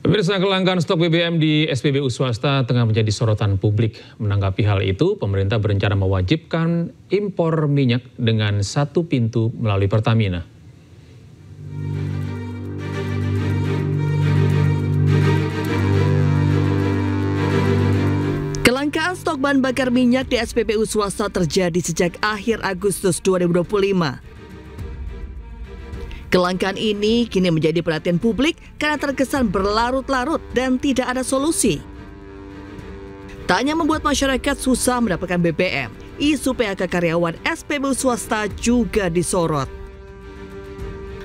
Pemirsa, kelangkaan stok BBM di SPBU swasta tengah menjadi sorotan publik. Menanggapi hal itu, pemerintah berencana mewajibkan impor minyak dengan satu pintu melalui Pertamina. Kelangkaan stok bahan bakar minyak di SPBU swasta terjadi sejak akhir Agustus 2025. Kelangkaan ini kini menjadi perhatian publik karena terkesan berlarut-larut dan tidak ada solusi. Tak hanya membuat masyarakat susah mendapatkan BBM, isu PHK karyawan SPBU swasta juga disorot.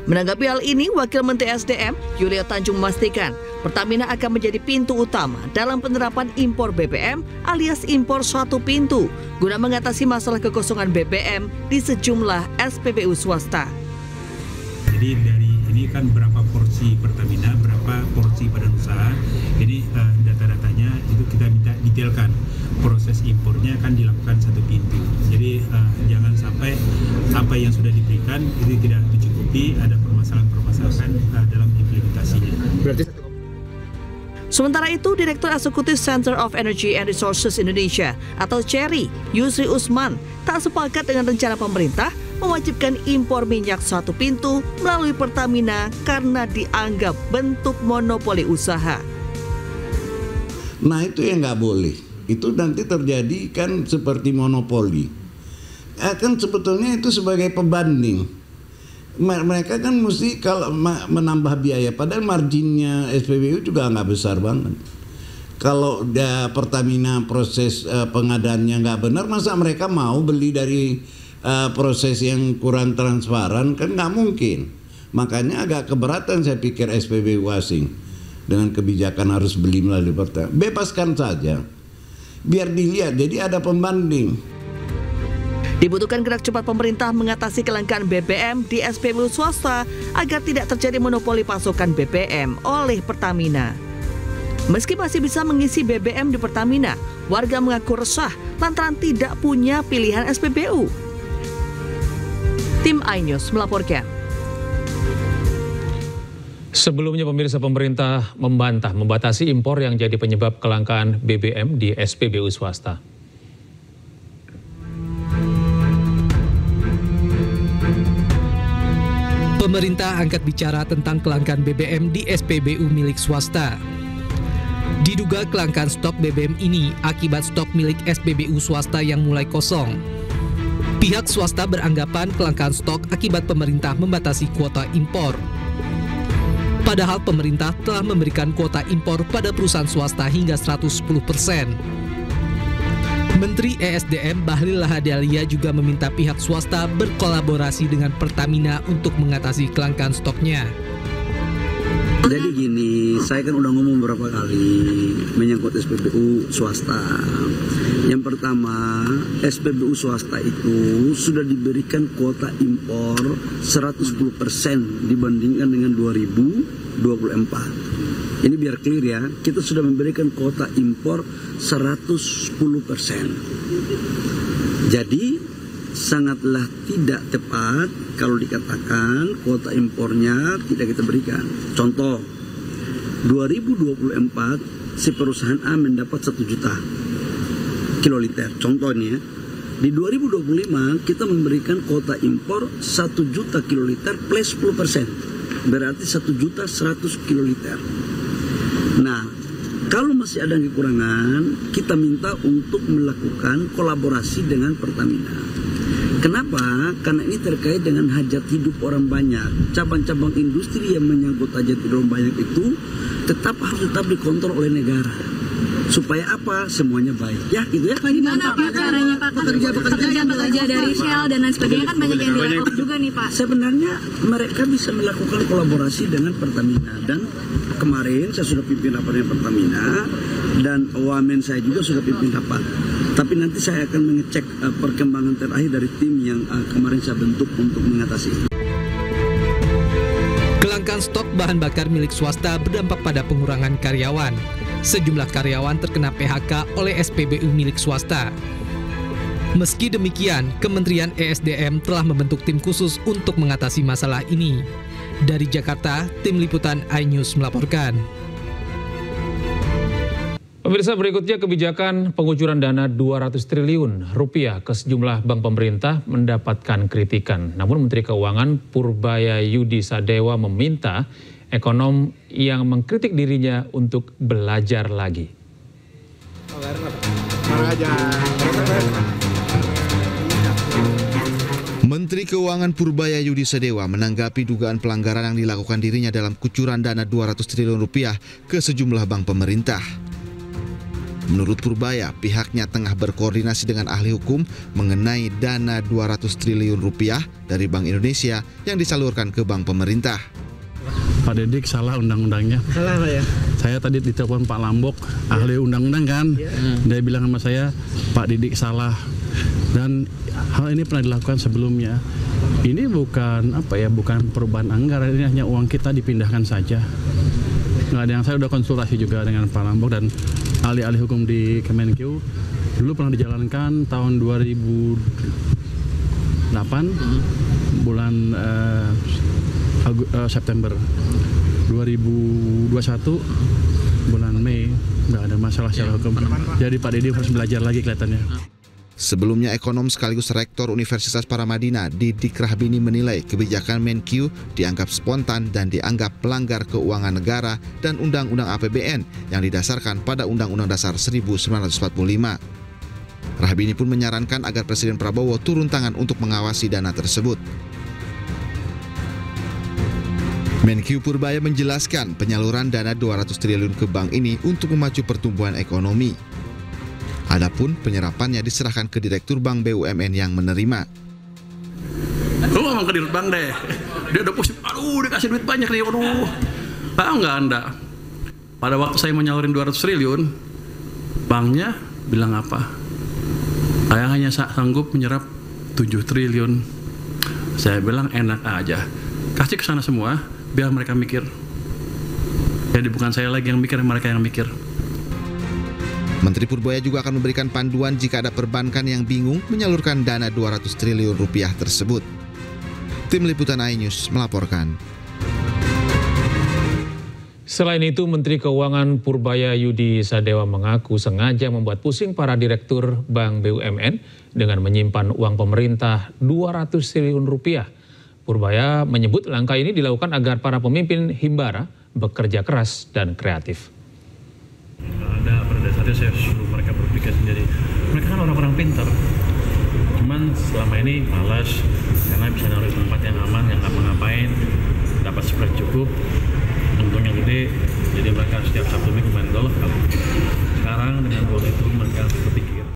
Menanggapi hal ini, Wakil Menteri SDM Yulio Tanjung memastikan Pertamina akan menjadi pintu utama dalam penerapan impor BBM alias impor satu pintu guna mengatasi masalah kekosongan BBM di sejumlah SPBU swasta. Jadi dari ini kan berapa porsi Pertamina, berapa porsi badan usaha. Ini data-datanya itu kita minta detailkan. Proses impornya akan dilakukan satu pintu. Jadi jangan sampai apa yang sudah diberikan itu tidak mencukupi, ada permasalahan-permasalahan dalam implementasinya. Sementara itu, Direktur Eksekutif Center of Energy and Resources Indonesia atau CERI, Yusri Usman, tak sepakat dengan rencana pemerintah mewajibkan impor minyak satu pintu melalui Pertamina karena dianggap bentuk monopoli usaha. Nah itu yang nggak boleh. Itu nanti terjadi kan seperti monopoli. Kan sebetulnya itu sebagai pembanding. Mereka kan mesti kalau menambah biaya, padahal marginnya SPBU juga nggak besar banget. Kalau Pertamina proses pengadaannya nggak benar, masa mereka mau beli dari proses yang kurang transparan? Kan nggak mungkin. Makanya agak keberatan saya pikir SPBU asing dengan kebijakan harus beli melalui Pertamina. Bebaskan saja, biar dilihat. Jadi ada pembanding. Dibutuhkan gerak cepat pemerintah mengatasi kelangkaan BBM di SPBU swasta agar tidak terjadi monopoli pasokan BBM oleh Pertamina. Meski masih bisa mengisi BBM di Pertamina, warga mengaku resah lantaran tidak punya pilihan SPBU. Tim iNews melaporkan. Sebelumnya pemirsa, pemerintah membantah membatasi impor yang jadi penyebab kelangkaan BBM di SPBU swasta. Pemerintah angkat bicara tentang kelangkaan BBM di SPBU milik swasta. Diduga kelangkaan stok BBM ini akibat stok milik SPBU swasta yang mulai kosong. Pihak swasta beranggapan kelangkaan stok akibat pemerintah membatasi kuota impor. Padahal pemerintah telah memberikan kuota impor pada perusahaan swasta hingga 110%. Menteri ESDM Bahlil Lahadalia juga meminta pihak swasta berkolaborasi dengan Pertamina untuk mengatasi kelangkaan stoknya. Jadi gini, saya kan udah ngomong beberapa kali menyangkut SPBU swasta. Yang pertama, SPBU swasta itu sudah diberikan kuota impor 110% dibandingkan dengan 2024. Ini biar clear ya, kita sudah memberikan kuota impor 110%. Jadi sangatlah tidak tepat kalau dikatakan kuota impornya tidak kita berikan. Contoh, 2024 si perusahaan A mendapat 1 juta kiloliter. Contohnya, di 2025 kita memberikan kuota impor 1 juta kiloliter plus 10%. Berarti 1.100.000 kiloliter. Nah, kalau masih ada kekurangan, kita minta untuk melakukan kolaborasi dengan Pertamina. Kenapa? Karena ini terkait dengan hajat hidup orang banyak. Cabang-cabang industri yang menyangkut hajat hidup orang banyak itu harus tetap dikontrol oleh negara. Supaya apa? Semuanya baik. Ya, gitu ya. Bagaimana Pak caranya Pak? Pekerja dari Shell dan lain sebagainya kan banyak yang dilakukan juga nih Pak. Sebenarnya mereka bisa melakukan kolaborasi dengan Pertamina. Dan kemarin saya sudah pimpin rapat dengan Pertamina dan wamen saya juga sudah pimpin rapat. Tapi nanti saya akan mengecek perkembangan terakhir dari tim yang kemarin saya bentuk untuk mengatasi itu. Kelangkaan stok bahan bakar milik swasta berdampak pada pengurangan karyawan. Sejumlah karyawan terkena PHK oleh SPBU milik swasta. Meski demikian, Kementerian ESDM telah membentuk tim khusus untuk mengatasi masalah ini. Dari Jakarta, Tim Liputan iNews melaporkan. Pemirsa, berikutnya kebijakan pengucuran dana 200 triliun rupiah ke sejumlah bank pemerintah mendapatkan kritikan. Namun Menteri Keuangan Purbaya Yudi Sadewa meminta ekonom yang mengkritik dirinya untuk belajar lagi. Menteri Keuangan Purbaya Yudi Sadewa menanggapi dugaan pelanggaran yang dilakukan dirinya dalam kucuran dana 200 triliun rupiah ke sejumlah bank pemerintah. Menurut Purbaya, pihaknya tengah berkoordinasi dengan ahli hukum mengenai dana 200 triliun rupiah dari Bank Indonesia yang disalurkan ke bank pemerintah. Pak Didik salah undang-undangnya. Salah Pak ya? Saya tadi ditelepon Pak Lambok, ahli undang-undang kan. Dia bilang sama saya, Pak Didik salah. Dan hal ini pernah dilakukan sebelumnya. Ini bukan bukan perubahan anggaran, ini hanya uang kita dipindahkan saja. Nggak ada yang, saya udah konsultasi juga dengan Pak Lambok dan ahli-ahli hukum di Kemenkeu. Dulu pernah dijalankan tahun 2008 bulan September 2021 bulan Mei, nggak ada masalah secara hukum. Jadi Pak Didi harus belajar lagi kelihatannya. Sebelumnya ekonom sekaligus rektor Universitas Paramadina Didik Rahbini menilai kebijakan Menkeu dianggap spontan dan dianggap pelanggar keuangan negara dan Undang-Undang APBN yang didasarkan pada Undang-Undang Dasar 1945. Rahbini pun menyarankan agar Presiden Prabowo turun tangan untuk mengawasi dana tersebut. Menkeu Purbaya menjelaskan penyaluran dana 200 triliun ke bank ini untuk memacu pertumbuhan ekonomi. Adapun penyerapannya diserahkan ke Direktur Bank BUMN yang menerima. Lu ngomong ke Direktur Bank deh, dia udah pusing, aduh dikasih duit banyak nih, aduh. Tahu nggak Anda, pada waktu saya mau nyalurin 200 triliun, banknya bilang apa? Saya hanya sanggup menyerap 7 triliun. Saya bilang enak aja, kasih ke sana semua, biar mereka mikir. Jadi bukan saya lagi yang mikir, mereka yang mikir. Menteri Purbaya juga akan memberikan panduan jika ada perbankan yang bingung menyalurkan dana 200 triliun rupiah tersebut. Tim Liputan iNews melaporkan. Selain itu, Menteri Keuangan Purbaya Yudi Sadewa mengaku sengaja membuat pusing para direktur Bank BUMN dengan menyimpan uang pemerintah 200 triliun rupiah. Purbaya menyebut langkah ini dilakukan agar para pemimpin Himbara bekerja keras dan kreatif. Pada dasarnya saya suruh mereka berpikir sendiri. Mereka kan orang-orang pintar. Cuman selama ini malas karena bisa naruh di tempat yang aman, yang ngapa-ngapain, dapat spread cukup, untungnya gede, jadi mereka setiap Sabtu Minggu main golf. Sekarang dengan uang itu mereka seperti